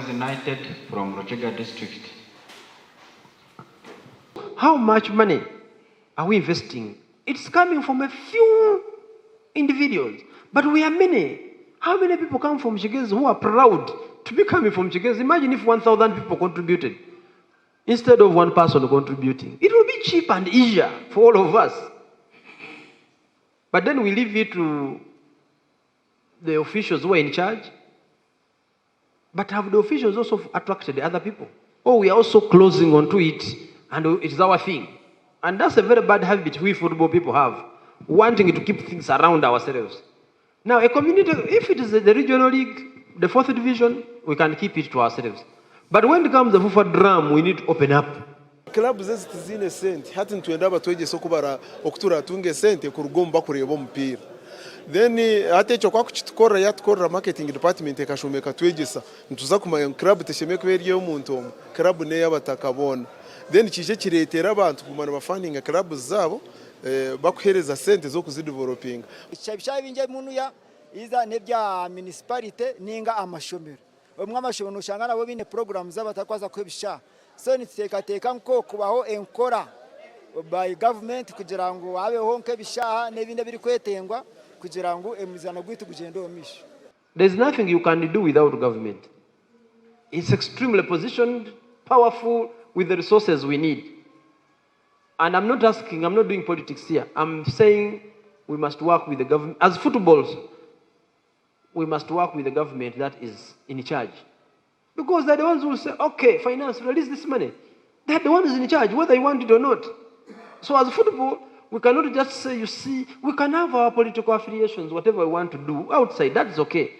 United from Rochega district. How much money are we investing? It's coming from a few individuals, but we are many. How many people come from Kigezi who are proud to be coming from Kigezi? Imagine if 1,000 people contributed instead of one person contributing. It will be cheap and easier for all of us. But then we leave it to the officials who are in charge. But have the officials also attracted other people? Or we are also closing onto it and it's our thing? And that's a very bad habit we football people have, wanting to keep things around ourselves. Now, a community, if it is the regional league, the 4th division, we can keep it to ourselves. But when it comes to the FIFA drum, we need to open up. Club zine sente hati ntwenda abatwegesa okubara okutura atunge sente ku rugomba kureba omupiira. Then hati ekyo kwa kukitukora yatukorera marketing department ekashomeka twegesa ntuza kumanya club teshemeye kuberye omuntu omu club ne yabatakabona. Then kije kiretera abantu kumana bafunding club zabo bakuhereza sente zo kuzideveloping. Cyabisha binje munu ya iza nebya municipality ninga amashomero. Omwe amashomero ushanga nabo bine program z'abatakwaza kwebisha. So niteka nko kubaho enkora by government kugira ngo abeho nkebishaha nebinde biri kwetengwa kugira ngo emizano gwitu kugenda omisha. There's nothing you can do without government. It's extremely positioned, powerful, with the resources we need. And I'm not doing politics here. I'm saying we must work with the government. As footballs, we must work with the government that is in charge. Because they're the ones who will say, okay, finance, release this money. They're the ones in charge, whether you want it or not. So as football, we cannot just say, you see, we can have our political affiliations, whatever we want to do outside, that's okay.